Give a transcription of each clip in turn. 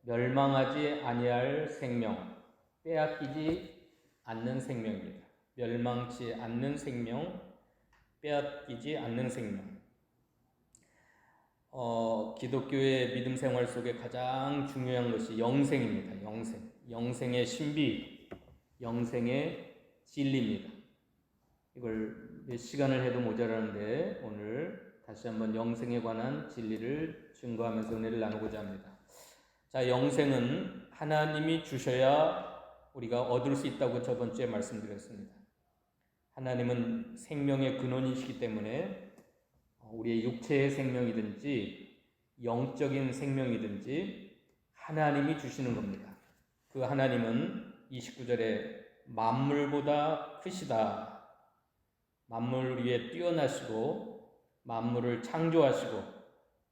멸망하지 아니할 생명, 빼앗기지 않는 생명입니다. 멸망치 않는 생명, 빼앗기지 않는 생명. 기독교의 믿음 생활 속에 가장 중요한 것이 영생입니다. 영생의 신비, 영생의 진리입니다. 이걸 몇 시간을 해도 모자라는데 오늘 다시 한번 영생에 관한 진리를 증거하면서 은혜를 나누고자 합니다. 자, 영생은 하나님이 주셔야 우리가 얻을 수 있다고 저번 주에 말씀드렸습니다. 하나님은 생명의 근원이시기 때문에 우리의 육체의 생명이든지 영적인 생명이든지 하나님이 주시는 겁니다. 그 하나님은 29절에 만물보다 크시다. 만물 위에 뛰어나시고 만물을 창조하시고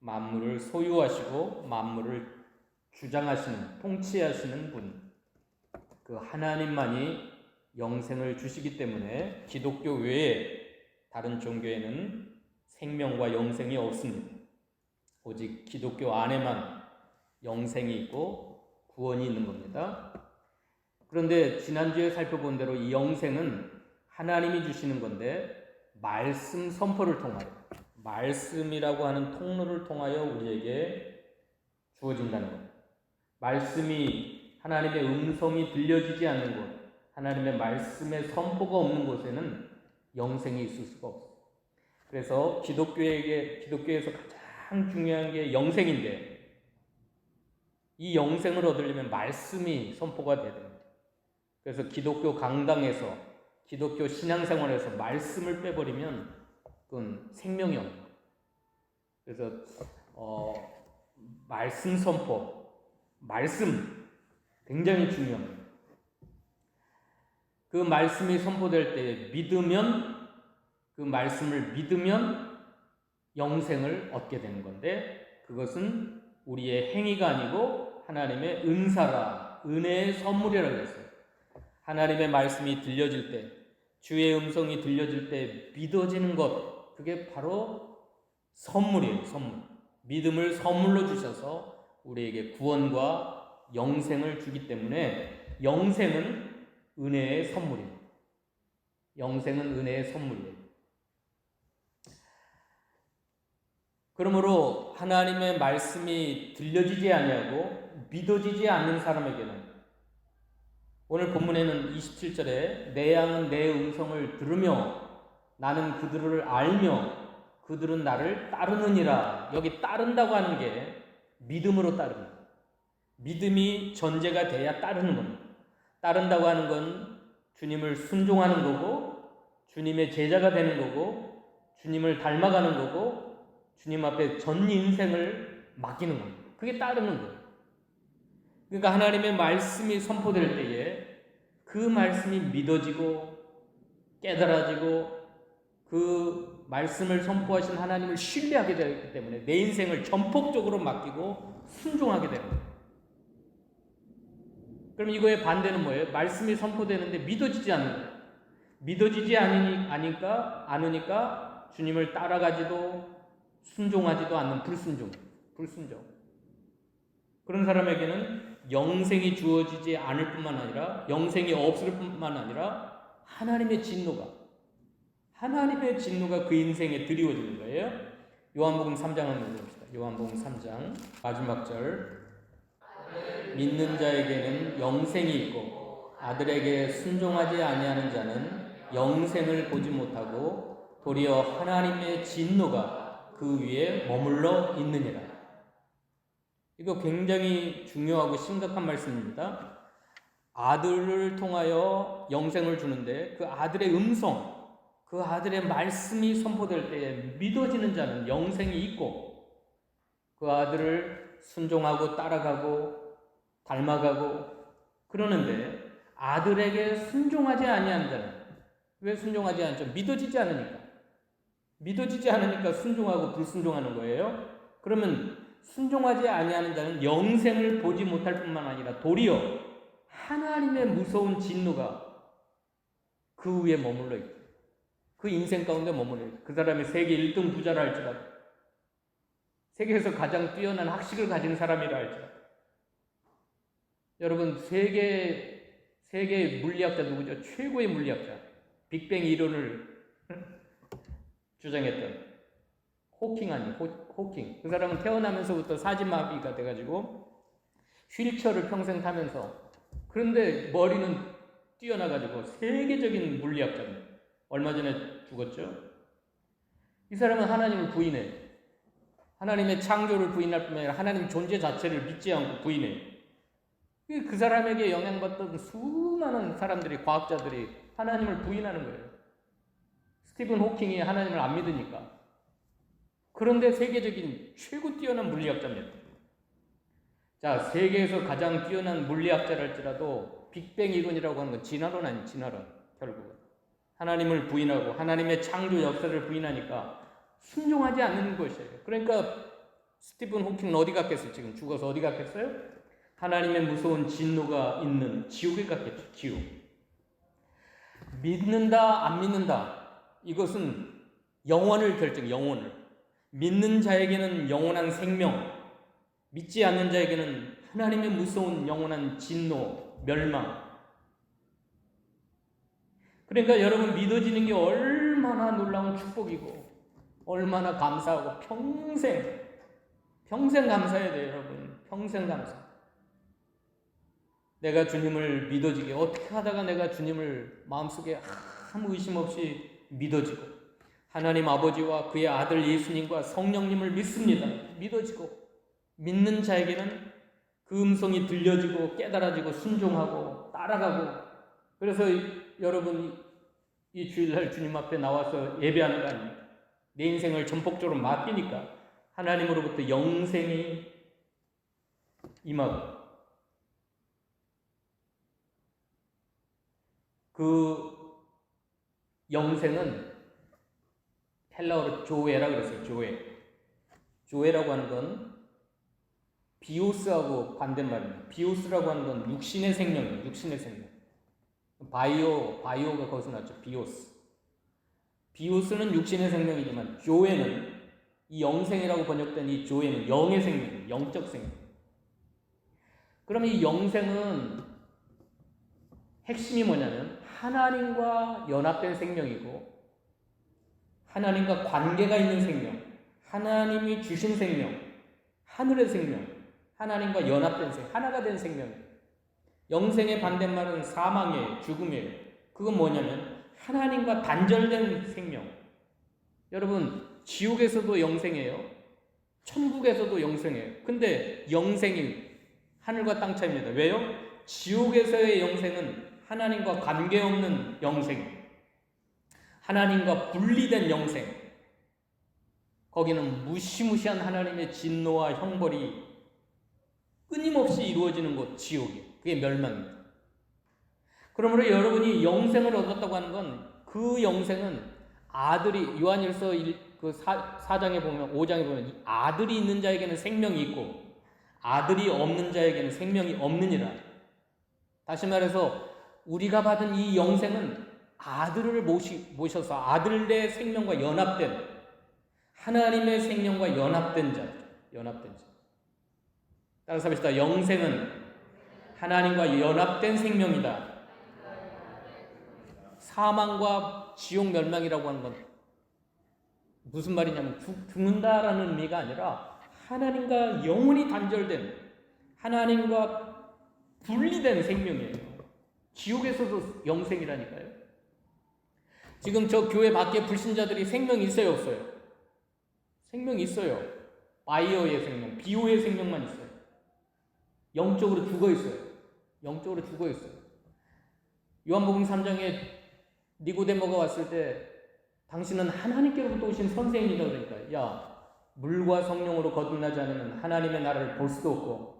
만물을 소유하시고 만물을 주장하시는, 통치하시는 분, 그 하나님만이 영생을 주시기 때문에 기독교 외에 다른 종교에는 생명과 영생이 없습니다. 오직 기독교 안에만 영생이 있고 구원이 있는 겁니다. 그런데 지난주에 살펴본 대로 이 영생은 하나님이 주시는 건데 말씀 선포를 통하여, 말씀이라고 하는 통로를 통하여 우리에게 주어진다는 겁니다. 말씀이, 하나님의 음성이 들려지지 않는 곳, 하나님의 말씀의 선포가 없는 곳에는 영생이 있을 수가 없어요. 그래서 기독교에서 가장 중요한 게 영생인데, 이 영생을 얻으려면 말씀이 선포가 돼야 됩니다. 그래서 기독교 강당에서, 기독교 신앙생활에서 말씀을 빼버리면 그건 생명이 없는 거예요. 그래서 말씀 선포, 말씀 굉장히 중요합니다. 그 말씀이 선포될 때 믿으면, 그 말씀을 믿으면 영생을 얻게 되는 건데, 그것은 우리의 행위가 아니고 하나님의 은사라, 은혜의 선물이라고 했어요. 하나님의 말씀이 들려질 때, 주의 음성이 들려질 때 믿어지는 것, 그게 바로 선물이에요. 선물. 믿음을 선물로 주셔서 우리에게 구원과 영생을 주기 때문에 영생은 은혜의 선물입니다. 영생은 은혜의 선물이에요. 그러므로 하나님의 말씀이 들려지지 아니하고 믿어지지 않는 사람에게는, 오늘 본문에는 27절에 내 양은 내 음성을 들으며 나는 그들을 알며 그들은 나를 따르느니라. 여기 따른다고 하는 게 믿음으로 따릅니다. 믿음이 전제가 돼야 따르는 겁니다. 따른다고 하는 건 주님을 순종하는 거고, 주님의 제자가 되는 거고, 주님을 닮아가는 거고, 주님 앞에 전 인생을 맡기는 겁니다. 그게 따르는 거예요. 그러니까 하나님의 말씀이 선포될 때에 그 말씀이 믿어지고 깨달아지고 그 말씀을 선포하신 하나님을 신뢰하게 되기 때문에 내 인생을 전폭적으로 맡기고 순종하게 되는 거예요. 그럼 이거의 반대는 뭐예요? 말씀이 선포되는데 믿어지지 않는 거예요. 믿어지지 않으니까 주님을 따라가지도 순종하지도 않는 불순종. 그런 사람에게는 영생이 주어지지 않을 뿐만 아니라, 영생이 없을 뿐만 아니라 하나님의 진노가 그 인생에 드리워지는 거예요. 요한복음 3장 한번 봅시다. 요한복음 3장 마지막 절. 믿는 자에게는 영생이 있고 아들에게 순종하지 아니하는 자는 영생을 보지 못하고 도리어 하나님의 진노가 그 위에 머물러 있느니라. 이거 굉장히 중요하고 심각한 말씀입니다. 아들을 통하여 영생을 주는데 그 아들의 음성, 그 아들의 말씀이 선포될 때에 믿어지는 자는 영생이 있고, 그 아들을 순종하고 따라가고 닮아가고 그러는데, 아들에게 순종하지 아니하는 자는, 왜 순종하지 않죠? 믿어지지 않으니까 순종하고 불순종하는 거예요. 그러면 순종하지 아니하는 자는 영생을 보지 못할 뿐만 아니라 도리어 하나님의 무서운 진노가 그 위에 머물러 있고, 그 인생 가운데 머물러 있고, 그 사람이 세계 1등 부자라 할지라도, 세계에서 가장 뛰어난 학식을 가진 사람이라 할지라도, 여러분, 세계 물리학자 누구죠? 최고의 물리학자. 빅뱅 이론을 주장했던 호킹 아니에요? 호킹. 그 사람은 태어나면서부터 사지마비가 돼가지고 휠체어를 평생 타면서, 그런데 머리는 뛰어나가지고 세계적인 물리학자입니다. 얼마 전에 죽었죠? 이 사람은 하나님을 부인해. 하나님의 창조를 부인할 뿐만 아니라 하나님 존재 자체를 믿지 않고 부인해. 그 사람에게 영향받던 수많은 사람들이, 과학자들이 하나님을 부인하는 거예요. 스티븐 호킹이 하나님을 안 믿으니까. 그런데 세계적인 최고 뛰어난 물리학자입니다. 자, 세계에서 가장 뛰어난 물리학자랄지라도 빅뱅 이론이라고 하는 건 진화론 아니에요. 진화론. 결국은 하나님을 부인하고 하나님의 창조 역사를 부인하니까 순종하지 않는 것이에요. 그러니까 스티븐 호킹은 어디 갔겠어요? 지금 죽어서 어디 갔겠어요? 하나님의 무서운 진노가 있는 지옥에 갔겠죠. 지옥. 믿는다, 안 믿는다. 이것은 영원을 결정, 영원을. 믿는 자에게는 영원한 생명, 믿지 않는 자에게는 하나님의 무서운 영원한 진노, 멸망. 그러니까 여러분, 믿어지는 게 얼마나 놀라운 축복이고 얼마나 감사하고 평생 감사해야 돼요. 여러분, 평생 감사. 내가 주님을 믿어지게, 어떻게 하다가 내가 주님을 마음속에 아무 의심 없이 믿어지고 하나님 아버지와 그의 아들 예수님과 성령님을 믿습니다. 믿어지고 믿는 자에게는 그 음성이 들려지고 깨달아지고 순종하고 따라가고. 그래서 여러분, 이 주일날 주님 앞에 나와서 예배하는 거 아닙니까? 내 인생을 전폭적으로 맡기니까 하나님으로부터 영생이 임하고, 그 영생은 헬라어로 조에라 그랬어요. 조에라고 하는 건 비오스하고 반대말입니다. 비오스라고 하는 건 육신의 생명이에요. 육신의 생명. 바이오가 거기서 났죠. 비오스는 육신의 생명이지만 조에는, 이 영생이라고 번역된 이 조에는 영의 생명이에요. 영적 생명. 그럼 이 영생은 핵심이 뭐냐면 하나님과 연합된 생명이고 하나님과 관계가 있는 생명, 하나님이 주신 생명, 하늘의 생명, 하나님과 연합된 생명, 하나가 된 생명. 영생의 반대말은 사망이에요. 죽음이에요. 그건 뭐냐면 하나님과 단절된 생명. 여러분, 지옥에서도 영생이에요. 천국에서도 영생이에요. 근데 영생이 하늘과 땅 차이입니다. 왜요? 지옥에서의 영생은 하나님과 관계없는 영생, 하나님과 분리된 영생. 거기는 무시무시한 하나님의 진노와 형벌이 끊임없이 이루어지는 곳, 지옥이에요. 그게 멸망입니다. 그러므로 여러분이 영생을 얻었다고 하는 건, 그 영생은 아들이, 요한일서 4장에 보면, 5장에 보면 아들이 있는 자에게는 생명이 있고 아들이 없는 자에게는 생명이 없느니라. 다시 말해서 우리가 받은 이 영생은 아들을 모셔서 아들의 생명과 연합된, 하나님의 생명과 연합된 자. 따라서 합시다. 영생은 하나님과 연합된 생명이다. 사망과 지옥 멸망이라고 하는 건 무슨 말이냐면 죽는다라는 의미가 아니라 하나님과 영원히 단절된, 하나님과 분리된 생명이에요. 지옥에서도 영생이라니까요. 지금 저 교회 밖에 불신자들이 생명이 있어요, 없어요? 생명이 있어요. 바이오의 생명, 비오의 생명만 있어요. 영적으로 죽어 있어요. 요한복음 3장에 니고데모가 왔을 때 당신은 하나님께로부터 오신 선생이다 그러니까, 야, 물과 성령으로 거듭나지 않으면 하나님의 나라를 볼 수도 없고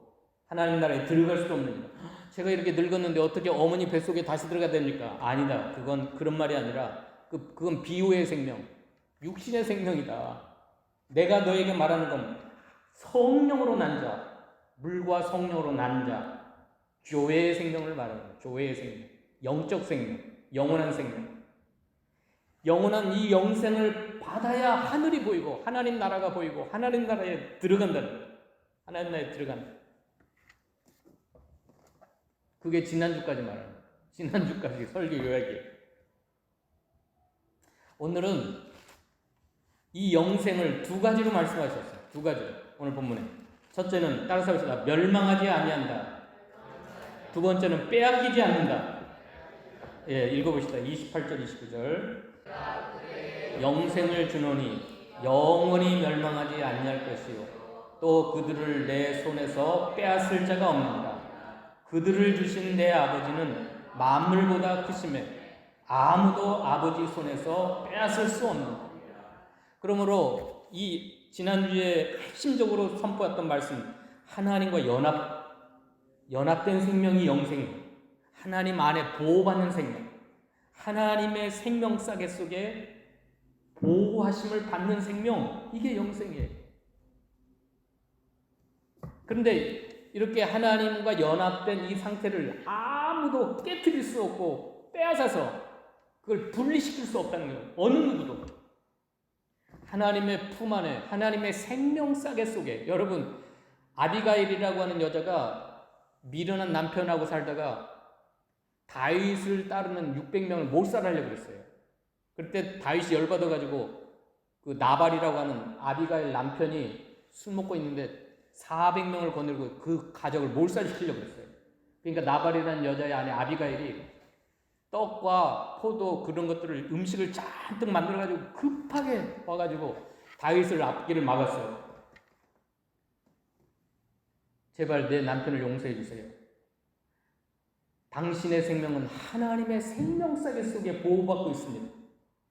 하나님 나라에 들어갈 수도 없느니라. 제가 이렇게 늙었는데 어떻게 어머니 뱃속에 다시 들어가야 됩니까? 아니다. 그건 그런 말이 아니라 그건 비유의 생명, 육신의 생명이다. 내가 너에게 말하는 건 성령으로 난 자, 물과 성령으로 난 자, 조회의 생명을 말하는 거예요. 조회의 생명, 영적 생명, 영원한 생명. 영원한 이 영생을 받아야 하늘이 보이고 하나님 나라가 보이고 하나님 나라에 들어간다는 거예요. 하나님 나라에 들어간다. 그게 지난주까지 말하는 거예요. 지난주까지 설교 요약이에요. 오늘은 이 영생을 두 가지로 말씀하셨어요. 두 가지로. 오늘 본문에. 첫째는 따라서 합시다. 멸망하지 아니한다. 두 번째는 빼앗기지 않는다. 예, 읽어보시다. 28절, 29절. 영생을 주노니 영원히 멸망하지 아니할 것이요 또 그들을 내 손에서 빼앗을 자가 없느니라. 그들을 주신 내 아버지는 만물보다 크심에 아무도 아버지 손에서 빼앗을 수 없느니라. 그러므로 이 지난주에 핵심적으로 선포했던 말씀, 하나님과 연합된 생명이 영생이고 하나님 안에 보호받는 생명, 하나님의 생명싸개 속에 보호하심을 받는 생명, 이게 영생이에요. 그런데 이렇게 하나님과 연합된 이 상태를 아무도 깨트릴 수 없고 빼앗아서 그걸 분리시킬 수 없다는 거예요. 어느 누구도. 하나님의 품 안에, 하나님의 생명싸개 속에. 여러분, 아비가일이라고 하는 여자가 미련한 남편하고 살다가 다윗을 따르는 600명을 몰살하려고 그랬어요. 그때 다윗이 열받아가지고 그 나발이라고 하는 아비가일 남편이 술 먹고 있는데 400명을 거느리고 그 가족을 몰살시키려고 그랬어요. 그러니까 나발이라는 여자의 아내 아비가일이 떡과 포도 그런 것들을 음식을 잔뜩 만들어가지고 급하게 와가지고 다윗을 앞길을 막았어요. 제발 내 남편을 용서해 주세요. 당신의 생명은 하나님의 생명싸개 속에 보호받고 있습니다.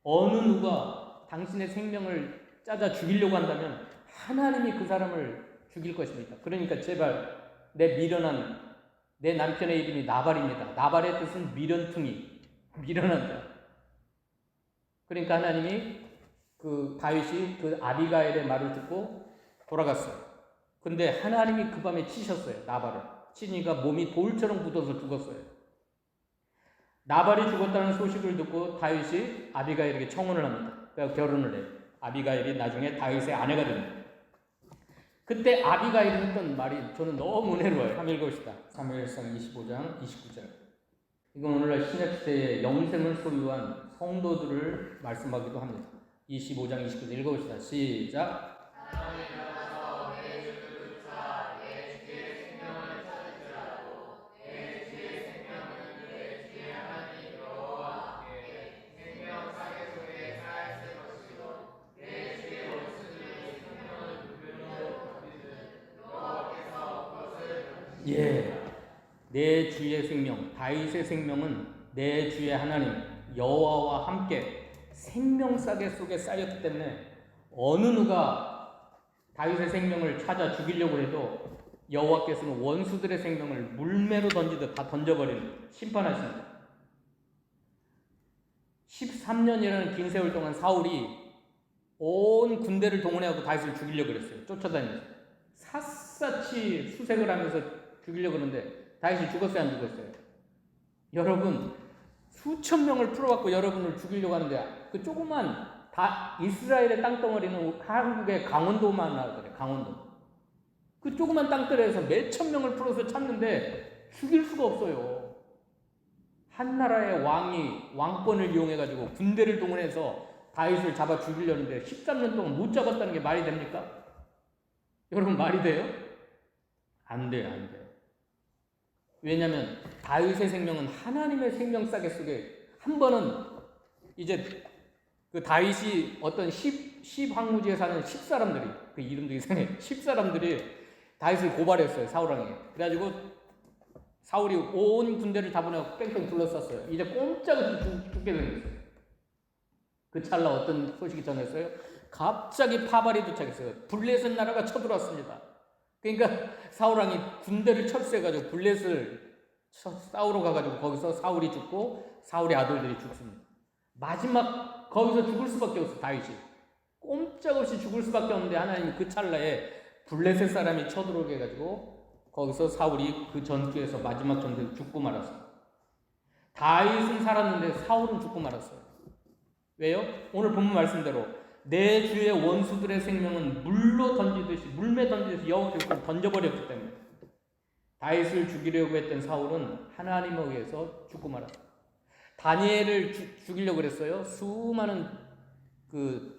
어느 누가 당신의 생명을 짜자 죽이려고 한다면 하나님이 그 사람을 죽일 것입니다. 그러니까 제발 내 미련한 내 남편의 이름이 나발입니다. 나발의 뜻은 미련퉁이, 미련한 자. 그러니까 하나님이 그 다윗이 그 아비가일의 말을 듣고 돌아갔어요. 근데 하나님이 그 밤에 치셨어요. 나발을. 치니까 몸이 돌처럼 굳어서 죽었어요. 나발이 죽었다는 소식을 듣고 다윗이 아비가일에게 청혼을 합니다. 그래서 결혼을 해요. 아비가일이 나중에 다윗의 아내가 됩니다. 그때 아비가일이 했던 말이 저는 너무 은혜로워요. 한번 읽어봅시다. 사무엘상 25장 29절. 이건 오늘날 신약시대에 영생을 소유한 성도들을 말씀하기도 합니다. 25장 29절 읽어봅시다. 시작. 예, 내 주의 생명, 다윗의 생명은 내 주의 하나님 여호와와 함께 생명싸개 속에 쌓였기 때문에 어느 누가 다윗의 생명을 찾아 죽이려고 해도 여호와께서는 원수들의 생명을 물매로 던지듯 다 던져버리는 심판하십니다. 13년이라는 긴 세월 동안 사울이 온 군대를 동원해서 다윗을 죽이려고 그랬어요. 쫓아다니면서 샅샅이 수색을 하면서 죽이려고 그러는데 다윗이 죽었어요, 안 죽었어요? 여러분, 수천 명을 풀어갖고 여러분을 죽이려고 하는데 그 조그만 다 이스라엘의 땅덩어리는 한국의 강원도만 나오더래. 강원도. 그 조그만 땅덩어리에서 몇천 명을 풀어서 찾는데 죽일 수가 없어요. 한 나라의 왕이 왕권을 이용해가지고 군대를 동원해서 다윗을 잡아 죽이려는데 13년 동안 못 잡았다는 게 말이 됩니까? 여러분, 말이 돼요? 안 돼요, 안 돼요. 왜냐하면 다윗의 생명은 하나님의 생명싸개 속에 한 번은 이제 그 다윗이 어떤 십황무지에 사는 10사람들이, 그 이름도 이상해, 10사람들이 다윗을 고발했어요, 사울왕에게. 그래가지고 사울이 온 군대를 다 보내고 뺑뺑 둘러쌌어요. 이제 꼼짝없이 죽게 된 거예요. 그 찰나 어떤 소식이 전했어요? 갑자기 파발이 도착했어요. 블레셋 나라가 쳐들어왔습니다. 그러니까 사울왕이 군대를 철수해가지고 블레셋을 싸우러 가가지고 거기서 사울이 죽고 사울의 아들들이 죽습니다. 마지막 거기서 죽을 수밖에 없어. 다윗이 꼼짝없이 죽을 수밖에 없는데 하나님이 그 찰나에 블레셋 사람이 쳐들어오게 해가지고 거기서 사울이 그 전투에서 마지막 전투에서 죽고 말았어요. 다윗은 살았는데 사울은 죽고 말았어요. 왜요? 오늘 본문 말씀대로 내 주의 원수들의 생명은 물로 던지듯이, 물매 던지듯이 여호와께서 던져버렸기 때문에 다윗을 죽이려고 했던 사울은 하나님에 의해서 죽고 말았다. 다니엘을 죽이려고 그랬어요. 수많은 그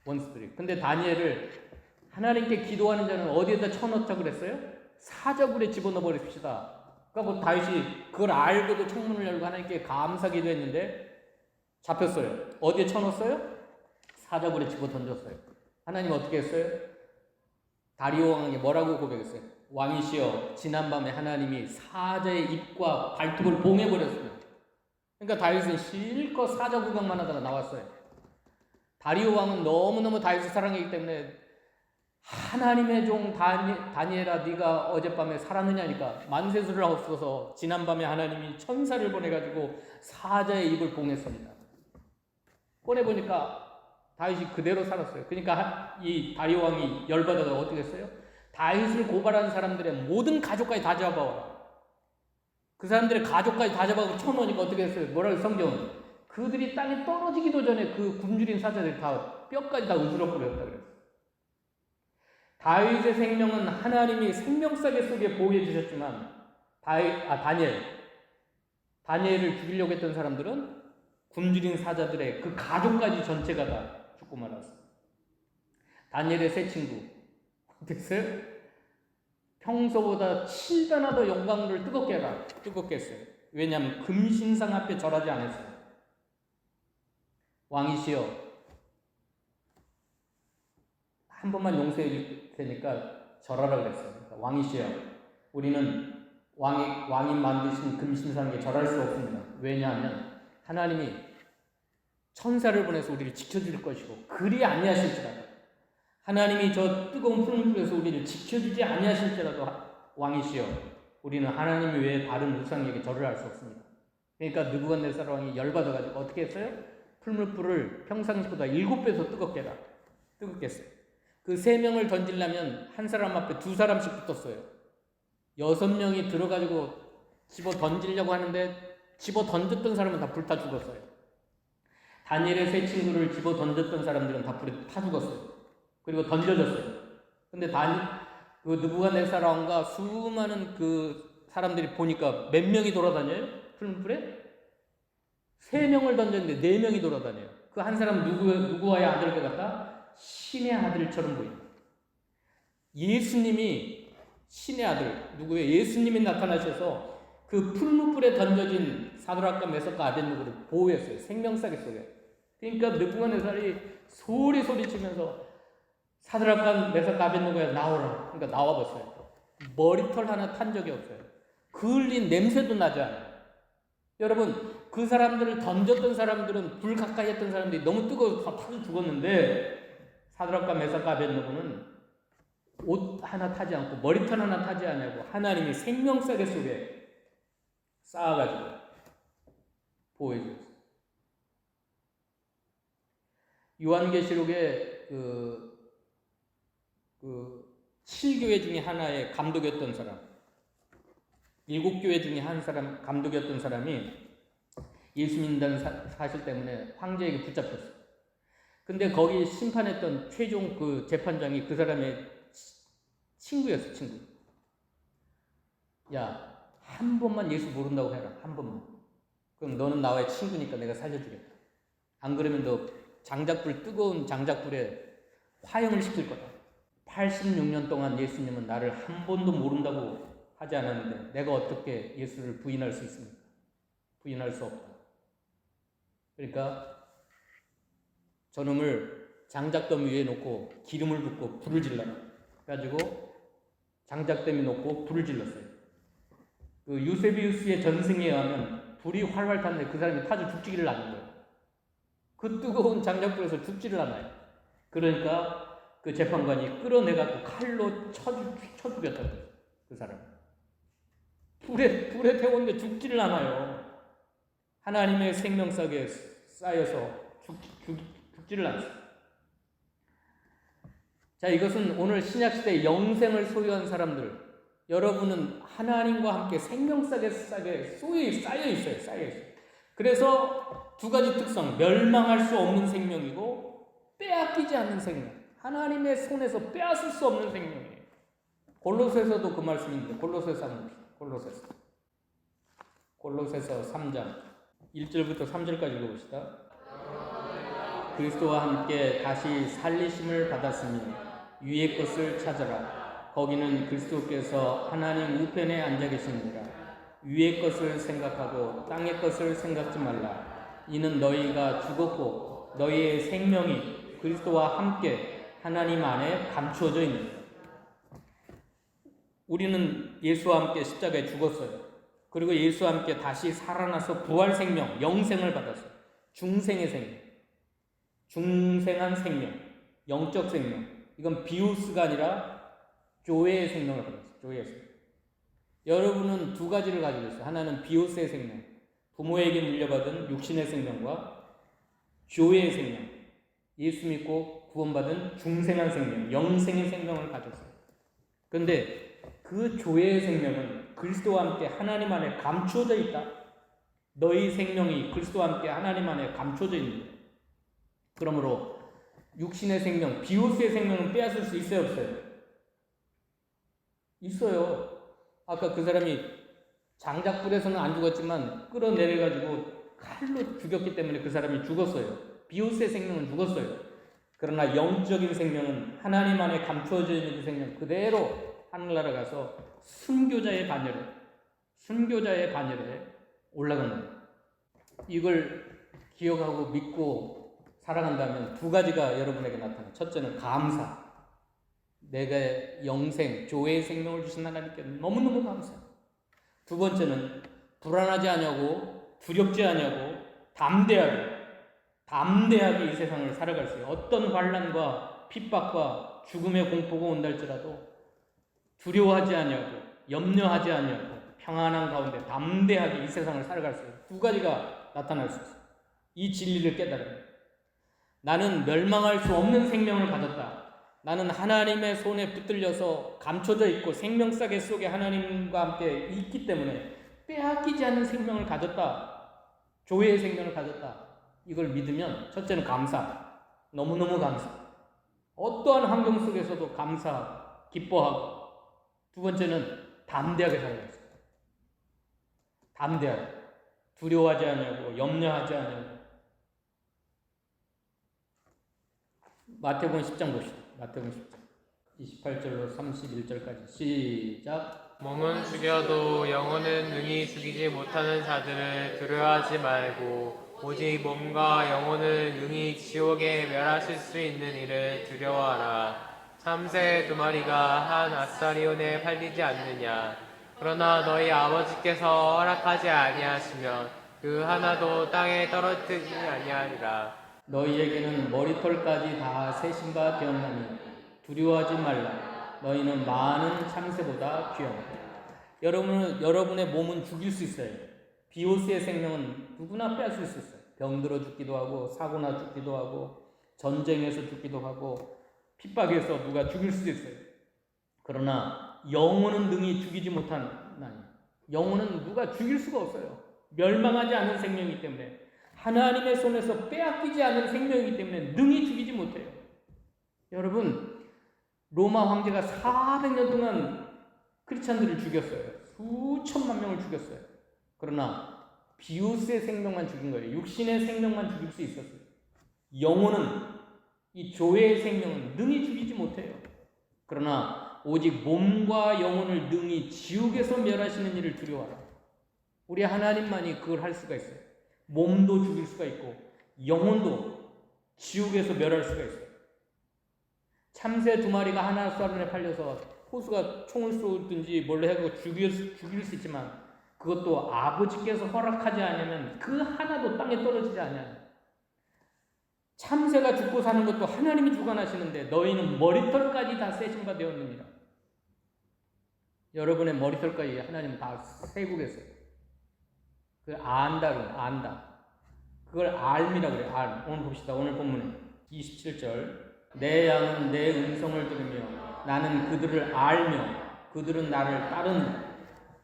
원수들이. 근데 다니엘을 하나님께 기도하는 자는 어디에다 쳐넣자 그랬어요? 사자굴에 집어넣어 버립시다. 그러니까 다윗이 그걸 알고도 창문을 열고 하나님께 감사기도 했는데 잡혔어요. 어디에 쳐넣었어요? 사자굴에 집어 던졌어요. 하나님 어떻게 했어요? 다리오 왕에게 뭐라고 고백했어요? 왕이시여, 지난밤에 하나님이 사자의 입과 발톱을 봉해버렸습니다. 그러니까 다윗은 실컷 사자 구경만 하다가 나왔어요. 다리오 왕은 너무너무 다윗을 사랑했기 때문에 하나님의 종 다니엘아, 네가 어젯밤에 살았느냐니까 만세수를 하옵소서. 지난밤에 하나님이 천사를 보내가지고 사자의 입을 봉했습니다. 꺼내보니까 다윗이 그대로 살았어요. 그러니까 이 다리오 왕이 열받아서 어떻게 했어요? 다윗을 고발하는 사람들의 모든 가족까지 다 잡아와라. 그 사람들의 가족까지 다 잡아서 쳐놓으니까 어떻게 했어요? 뭐라고 성경은? 그들이 땅에 떨어지기도 전에 그 굶주린 사자들이 다 뼈까지 다 으스러버렸다 그랬어요. 다윗의 생명은 하나님이 생명사계 속에 보호해 주셨지만 다니엘을 죽이려고 했던 사람들은 굶주린 사자들의 그 가족까지 전체가 다 죽고 말았어요. 다니엘의 세 친구 됐어요? 평소보다 7배나 더 영광을 뜨겁게 했어요. 왜냐하면 금신상 앞에 절하지 않았어요. 왕이시여, 한 번만 용서해 테니까 절하라 그랬어요. 그러니까 왕이시여, 우리는 왕이 만드신 금신상에 절할 수 없습니다. 왜냐하면 하나님이 천사를 보내서 우리를 지켜줄 것이고 그리 아니하실지라도, 하나님이 저 뜨거운 풀무불에서 우리를 지켜주지 아니하실지라도 왕이시여, 우리는 하나님 외에 다른 우상에게 절을 할 수 없습니다. 그러니까 느부갓네살 왕이 열받아가지고 어떻게 했어요? 풀무불을 평상시보다 7배도 뜨겁게 했어요. 그 3명을 던지려면 한 사람 앞에 2사람씩 붙었어요. 6명이 들어가지고 집어 던지려고 하는데 집어 던졌던 사람은 다 불타 죽었어요. 다니엘의 세 친구를 집어 던졌던 사람들은 다 불에 타 죽었어요. 그리고 던져졌어요. 근데 그 느부갓네살 왕과 수많은 그 사람들이 보니까 몇 명이 돌아다녀요? 풀무불에? 3명을 던졌는데 4명이 돌아다녀요. 그 한 사람 누구와의 아들 것 같다? 신의 아들처럼 보입니다. 예수님이 신의 아들, 누구예요? 예수님이 나타나셔서 그 풀무불에 던져진 사드락과 메삭과 아벳느고를 보호했어요. 생명사계 속에. 그러니까 느부갓네살이 소리치면서 사드락과 메삭과 아벳느고야 나오라. 그러니까 나와봤어요. 머리털 하나 탄 적이 없어요. 그을린 냄새도 나지 않아요. 여러분, 그 사람들을 던졌던 사람들은, 불 가까이 했던 사람들이 너무 뜨거워서 다 타서 죽었는데 사드락과 메삭과 아벳느고는 옷 하나 타지 않고 머리털 하나 타지 않고 하나님이 생명사계 속에 쌓아가지고 보호해 주셨어요. 요한계시록에 그 7교회 중에 하나의 감독이었던 사람, 7교회 중에 한 사람 감독이었던 사람이 예수 믿는다는 사실 때문에 황제에게 붙잡혔어요. 근데 거기 심판했던 최종 그 재판장이 그 사람의 친구였어, 친구. 야, 한 번만 예수 모른다고 해라, 한 번만. 그럼 너는 나와의 친구니까 내가 살려주겠다. 안 그러면 너 뜨거운 장작불에 화형을 시킬 거다. 86년 동안 예수님은 나를 한 번도 모른다고 하지 않았는데 내가 어떻게 예수를 부인할 수 있습니까? 부인할 수 없다. 그러니까 저놈을 장작더미 위에 놓고 기름을 붓고 불을 질러라. 그래가지고 장작더미 놓고 불을 질렀어요. 그 유세비우스의 전승에 의하면 불이 활활 탔는데 그 사람이 타서 죽지를 않는 거예요. 그 뜨거운 장작불에서 죽지를 않아요. 그러니까 그 재판관이 끌어내갖고 칼로 쳐 죽였다는 거예요. 그 사람. 불에 태웠는데 죽지를 않아요. 하나님의 생명사계에 쌓여서 죽지를 않습니다. 자, 이것은 오늘 신약시대의 영생을 소유한 사람들, 여러분은 하나님과 함께 생명사계에 쌓여 있어요. 그래서 두 가지 특성, 멸망할 수 없는 생명이고 빼앗기지 않는 생명, 하나님의 손에서 빼앗을 수 없는 생명이에요. 골로새서도 그 말씀인데 골로새서 한번 봅시다. 골로새서 3장 1절부터 3절까지 읽어봅시다. 그리스도와 함께 다시 살리심을 받았으니 위의 것을 찾아라. 거기는 그리스도께서 하나님 우편에 앉아 계시느니라. 위의 것을 생각하고 땅의 것을 생각지 말라. 이는 너희가 죽었고 너희의 생명이 그리스도와 함께 하나님 안에 감추어져 있느니라. 우리는 예수와 함께 십자가에 죽었어요. 그리고 예수와 함께 다시 살아나서 부활 생명, 영생을 받았어요. 중생의 생명, 중생한 생명, 영적 생명. 이건 비우스가 아니라 조회의 생명을 받았어요. 조회의 생명. 여러분은 두 가지를 가지고 있어요. 하나는 비우스의 생명, 부모에게 물려받은 육신의 생명과 조회의 생명, 예수 믿고 구원받은 중생한 생명, 영생의 생명을 가졌어요. 그런데 그 조회의 생명은 그리스도와 함께 하나님 안에 감추어져 있다. 너희 생명이 그리스도와 함께 하나님 안에 감추어져 있는 거예요. 그러므로 육신의 생명, 비우스의 생명은 빼앗을 수 있어요, 없어요? 있어요. 아까 그 사람이 장작불에서는 안 죽었지만 끌어내려가지고 칼로 죽였기 때문에 그 사람이 죽었어요. 비우스의 생명은 죽었어요. 그러나 영적인 생명은 하나님 안에 감추어져 있는 그 생명 그대로 하늘나라 가서 순교자의 반열에 올라간다. 이걸 기억하고 믿고 살아간다면 두 가지가 여러분에게 나타나요. 첫째는 감사. 내가 영생, 조회의 생명을 주신 하나님께 너무너무 감사해요. 두 번째는 불안하지 않냐고, 두렵지 않냐고, 담대하게 이 세상을 살아갈 수 있어요. 어떤 환난과 핍박과 죽음의 공포가 온다 할지라도 두려워하지 않냐고, 염려하지 않냐고, 평안한 가운데 담대하게 이 세상을 살아갈 수 있어요. 두 가지가 나타날 수 있어요. 이 진리를 깨달으면 나는 멸망할 수 없는 생명을 가졌다. 나는 하나님의 손에 붙들려서 감춰져 있고 생명싸개 속에 하나님과 함께 있기 때문에 빼앗기지 않는 생명을 가졌다. 조회의 생명을 가졌다. 이걸 믿으면 첫째는 감사. 너무너무 감사. 어떠한 환경 속에서도 감사, 기뻐하고 두 번째는 담대하게 살아가겠습니다. 담대하게. 두려워하지 않냐고, 염려하지 않냐고. 마태복음 10장 봅시다. 마태복음 10장 28절로 31절까지 시작. 몸은 죽여도 영혼은 능히 죽이지 못하는 자들을 두려워하지 말고 오직 몸과 영혼을 능히 지옥에 멸하실 수 있는 이를 두려워하라. 참새 두 마리가 한 아사리온에 팔리지 않느냐. 그러나 너희 아버지께서 허락하지 아니하시면 그 하나도 땅에 떨어지지 아니하리라. 너희에게는 머리털까지 다 세신 바 되었나니 두려워하지 말라. 너희는 많은 참새보다 귀하다. 여러분의 몸은 죽일 수 있어요. 비오스의 생명은 누구나 빼앗을 수 있어요. 병들어 죽기도 하고 사고나 죽기도 하고 전쟁에서 죽기도 하고 핍박에서 누가 죽일 수도 있어요. 그러나 영혼은 능히 죽이지 못하나니 영혼은 누가 죽일 수가 없어요. 멸망하지 않은 생명이기 때문에 하나님의 손에서 빼앗기지 않은 생명이기 때문에 능히 죽이지 못해요. 여러분, 로마 황제가 400년 동안 크리스찬들을 죽였어요. 수천만 명을 죽였어요. 그러나 비우스의 생명만 죽인 거예요. 육신의 생명만 죽일 수 있었어요. 영혼은, 이 조회의 생명은 능히 죽이지 못해요. 그러나 오직 몸과 영혼을 능히 지옥에서 멸하시는 일을 두려워하라. 우리 하나님만이 그걸 할 수가 있어요. 몸도 죽일 수가 있고 영혼도 지옥에서 멸할 수가 있어요. 참새 두 마리가 하나 쏴른에 팔려서 호수가 총을 쏘든지 뭘로 해서 죽일 수 있지만 그것도 아버지께서 허락하지 않으면 그 하나도 땅에 떨어지지 않아요. 참새가 죽고 사는 것도 하나님이 주관하시는데 너희는 머리털까지 다 세신 바 되었느니라. 여러분의 머리털까지 하나님 다 세고 계세요. 그걸 안다. 그걸 알미라고 그래요. 알. 오늘 봅시다. 오늘 본문에 27절. 내 양은 내 음성을 들으며 나는 그들을 알며 그들은 나를 따른다.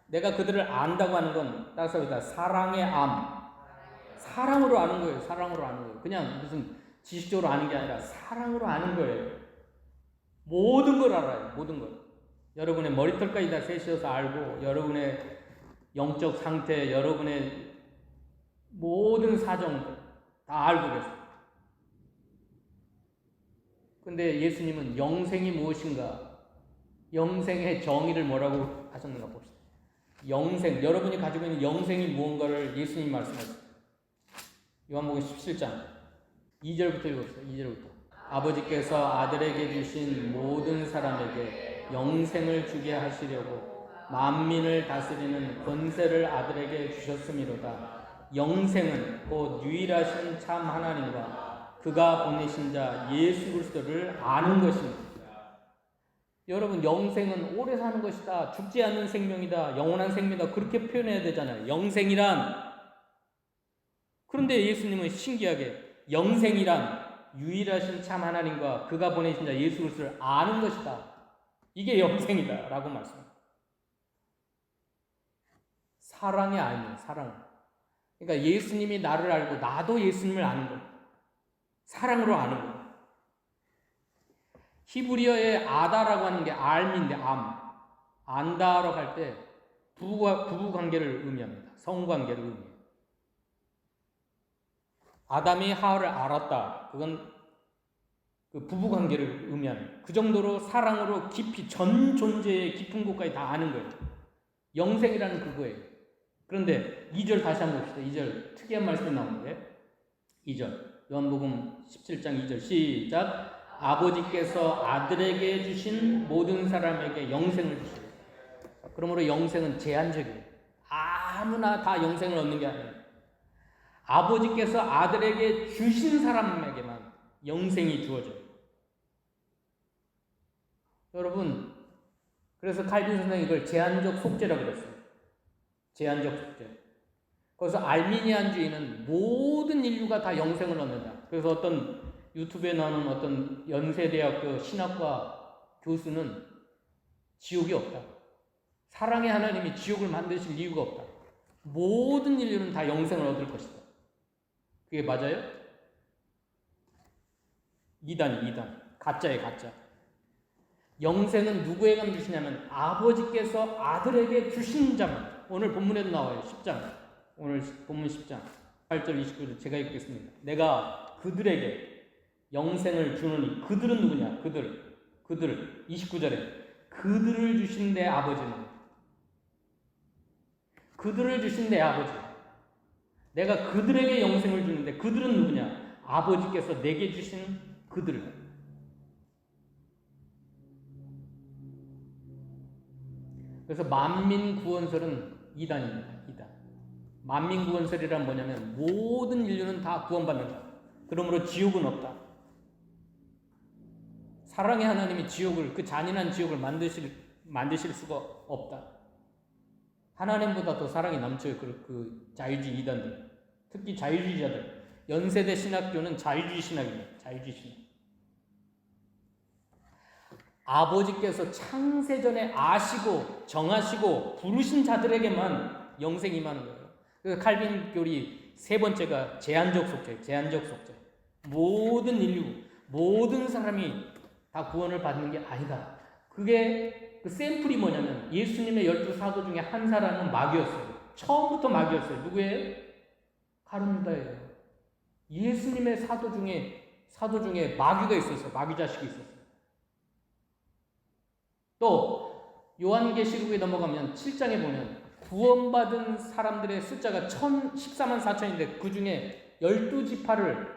내가 그들을 안다고 하는 건 따라서 사랑의 암. 사랑으로 아는 거예요. 사랑으로 아는 거예요. 그냥 무슨 지식적으로 아는 게 아니라 사랑으로 아는 거예요. 모든 걸 알아요. 모든 걸. 여러분의 머리털까지 다 세셔서 알고 여러분의 영적 상태, 여러분의 모든 사정들 다 알고 계세요. 근데 예수님은 영생이 무엇인가? 영생의 정의를 뭐라고 하셨는가 봅시다. 영생, 여러분이 가지고 있는 영생이 무언가를 예수님이 말씀하셨어요. 요한복음 17장 2절부터 읽었어요. 2절부터. 아버지께서 아들에게 주신 모든 사람에게 영생을 주게 하시려고 만민을 다스리는 권세를 아들에게 주셨음이로다. 영생은 곧 유일하신 참 하나님과 그가 보내신 자 예수 그리스도를 아는 것입니다. 여러분, 영생은 오래 사는 것이다. 죽지 않는 생명이다. 영원한 생명이다. 그렇게 표현해야 되잖아요. 영생이란. 그런데 예수님은 신기하게 영생이란 유일하신 참 하나님과 그가 보내신 자 예수 그리스도를 아는 것이다. 이게 영생이다 라고 말씀합니다. 사랑이 아니에요. 사랑. 그러니까 예수님이 나를 알고 나도 예수님을 아는 거예요. 사랑으로 아는 거예요. 히브리어의 아다라고 하는 게 알미인데 안다라고 할 때 부부 관계를 의미합니다. 성관계를 의미해요. 아담이 하와를 알았다. 그건 그 부부 관계를 의미합니다. 그 정도로 사랑으로 깊이 전 존재의 깊은 곳까지 다 아는 거예요. 영생이라는 그거예요. 그런데 2절 다시 한번 봅시다. 2절 특이한 말씀이 나오는데 2절 요한복음 17장 2절 시작. 아버지께서 아들에게 주신 모든 사람에게 영생을 주시고. 그러므로 영생은 제한적이에요. 아무나 다 영생을 얻는 게 아니에요. 아버지께서 아들에게 주신 사람에게만 영생이 주어져요. 여러분, 그래서 칼빈 선생이 이걸 제한적 속죄라고 그랬어요. 제한적 속죄. 거기서 알미니안주의는 모든 인류가 다 영생을 얻는다. 그래서 어떤 유튜브에 나오는 어떤 연세대학교 신학과 교수는 지옥이 없다. 사랑의 하나님이 지옥을 만드실 이유가 없다. 모든 인류는 다 영생을 얻을 것이다. 그게 맞아요? 이단. 가짜예요, 가짜. 영생은 누구에게 주시냐면 아버지께서 아들에게 주신 자만. 오늘 본문에도 나와요. 10장. 오늘 본문 10장. 8절 29절 제가 읽겠습니다. 내가 그들에게 영생을 주노니 그들은 누구냐? 그들 29절에 그들을 주신 내 아버지는 그들을 주신 내 아버지. 내가 그들에게 영생을 주는데 그들은 누구냐? 아버지께서 내게 주신 그들. 그래서 만민구원설은 이단입니다. 이단. 만민구원설이란 뭐냐면 모든 인류는 다 구원받는다. 그러므로 지옥은 없다. 사랑의 하나님이 지옥을, 그 잔인한 지옥을 만드실 수가 없다. 하나님보다 더 사랑이 넘쳐요. 그 자유주의 이단들. 특히 자유주의자들. 연세대 신학교는 자유주의 신학입니다. 자유주의 신학. 아버지께서 창세전에 아시고 정하시고 부르신 자들에게만 영생이 임하는 거예요. 그래서 칼빈 교리 세 번째가 제한적 속죄. 제한적 속죄. 모든 인류, 모든 사람이 다 구원을 받는 게 아니다. 그게 그 샘플이 뭐냐면 예수님의 12사도 중에 한 사람은 마귀였어요. 처음부터 마귀였어요. 누구예요? 가룟 유다예요. 예수님의 사도 중에 마귀가 있었어요. 마귀 자식이 있었어요. 또 요한계시록에 넘어가면 7장에 보면 구원받은 사람들의 숫자가 14만 4천인데 그 중에 12지파를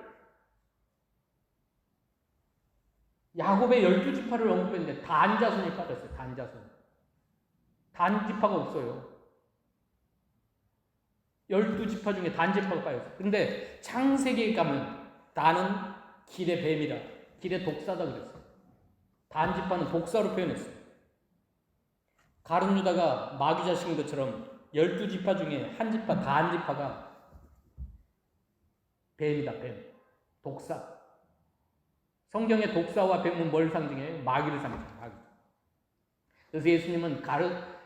야곱의 12지파를 언급했는데 단자손이 빠졌어요. 단자손. 단지파가 없어요. 12지파 중에 단지파가 빠졌어요. 근데 창세기에 가면 나는 길의 뱀이다. 길의 독사다 그랬어요. 단지파는 독사로 표현했어요. 가룟 유다가 마귀 자식인 것처럼 12지파 중에 한 지파, 단지파가 뱀이다. 뱀. 독사. 성경의 독사와 뱀은 뭘 상징해요? 마귀를 상징해요. 마귀. 그래서 예수님은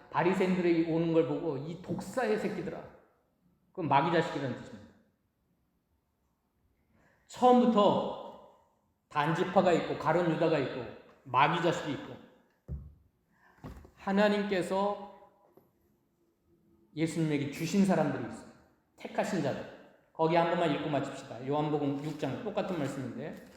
바리새인들이 오는 걸 보고 이 독사의 새끼들아. 그건 마귀 자식이라는 뜻입니다. 처음부터 단지파가 있고 가룟 유다가 있고 마귀 자식이 있고 하나님께서 예수님에게 주신 사람들이 있어요. 택하신 자들. 거기 한 번만 읽고 마칩시다. 요한복음 6장 똑같은 말씀인데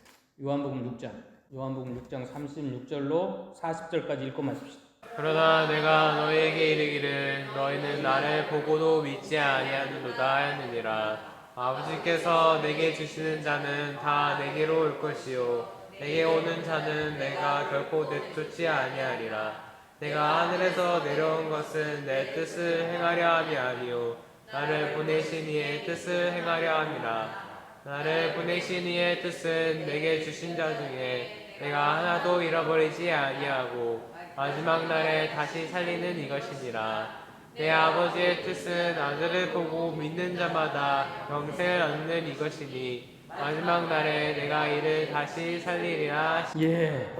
요한복음 6장 36절로 40절까지 읽고 마칩시다. 그러나 내가 너희에게 이르기를 너희는 나를 보고도 믿지 아니하는도다 하였느니라. 아버지께서 내게 주시는 자는 다 내게로 올 것이요 내게 오는 자는 내가 결코 내쫓지 아니하리라. 내가 하늘에서 내려온 것은 내 뜻을 행하려 함이 아니요 나를 보내신 이의 뜻을 행하려 함이라. 나를 보내신 이의 뜻은 내게 주신 자 중에 내가 하나도 잃어버리지 아니하고 마지막 날에 다시 살리는 이것이니라. 내 아버지의 뜻은 아들을 보고 믿는 자마다 영생을 얻는 이것이니 마지막 날에 내가 이를 다시 살리리라. 예,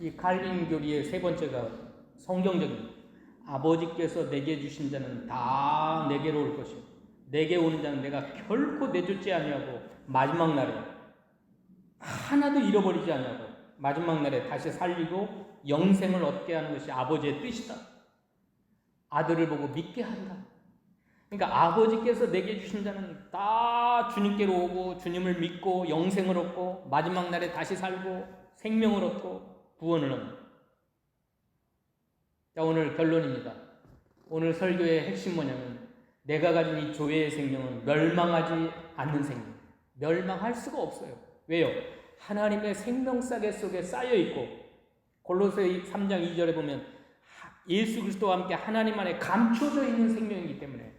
이 칼빈 교리의 세 번째가 성경적입니다. 아버지께서 내게 주신 자는 다 내게로 올 것이요 내게 오는 자는 내가 결코 내쫓지 아니하고 마지막 날에 하나도 잃어버리지 아니하고 마지막 날에 다시 살리고 영생을 얻게 하는 것이 아버지의 뜻이다. 아들을 보고 믿게 한다. 그러니까 아버지께서 내게 주신 자는 다 주님께로 오고 주님을 믿고 영생을 얻고 마지막 날에 다시 살고 생명을 얻고 구원을 얻는. 자, 오늘 결론입니다. 오늘 설교의 핵심 뭐냐면 내가 가진 이 조회의 생명은 멸망하지 않는 생명. 멸망할 수가 없어요. 왜요? 하나님의 생명싸개 속에 쌓여 있고 골로새 3장 2절에 보면 예수 그리스도와 함께 하나님 안에 감춰져 있는 생명이기 때문에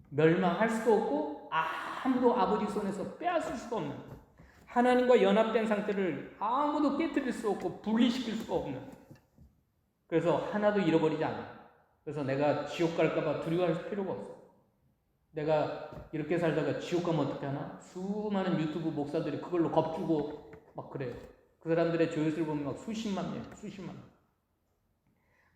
멸망할 수도 없고 아무도 아버지 손에서 빼앗을 수도 없는 하나님과 연합된 상태를 아무도 깨뜨릴 수 없고 분리시킬 수가 없는 그래서 하나도 잃어버리지 않아요. 그래서 내가 지옥 갈까봐 두려워할 필요가 없어. 내가 이렇게 살다가 지옥 가면 어떻게 하나? 수많은 유튜브 목사들이 그걸로 겁주고 막 그래요. 그 사람들의 조회수를 보면 막 수십만 명.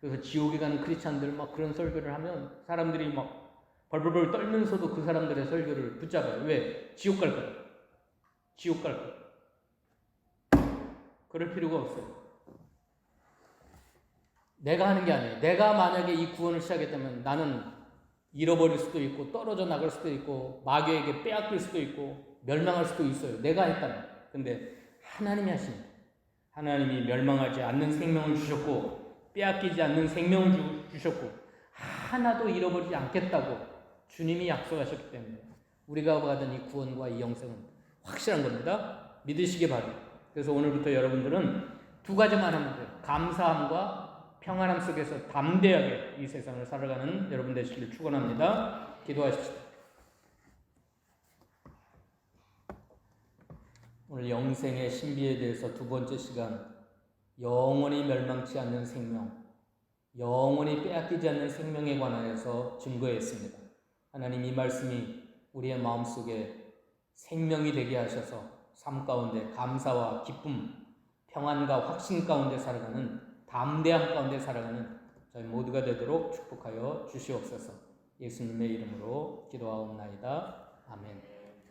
그래서 지옥에 가는 크리스찬들 막 그런 설교를 하면 사람들이 막 벌벌벌 떨면서도 그 사람들의 설교를 붙잡아요. 왜? 지옥 갈 거야. 그럴 필요가 없어요. 내가 하는 게 아니에요. 내가 만약에 이 구원을 시작했다면 나는 잃어버릴 수도 있고 떨어져 나갈 수도 있고 마귀에게 빼앗길 수도 있고 멸망할 수도 있어요. 내가 했다면. 근데 하나님이 하십니다. 하나님이 멸망하지 않는 생명을 주셨고 빼앗기지 않는 생명을 주셨고 하나도 잃어버리지 않겠다고 주님이 약속하셨기 때문에 우리가 받은 이 구원과 이 영생은 확실한 겁니다. 믿으시기 바랍니다. 그래서 오늘부터 여러분들은 두 가지만 하면 돼요. 감사함과 평안함 속에서 담대하게 이 세상을 살아가는 여러분 되시기를 축원합니다. 기도하십시오. 오늘 영생의 신비에 대해서 두 번째 시간 영원히 멸망치 않는 생명, 영원히 빼앗기지 않는 생명에 관하여서 증거했습니다. 하나님 이 말씀이 우리의 마음속에 생명이 되게 하셔서 삶 가운데 감사와 기쁨, 평안과 확신 가운데 살아가는 담대함 가운데 살아가는 저희 모두가 되도록 축복하여 주시옵소서. 예수님의 이름으로 기도하옵나이다. 아멘.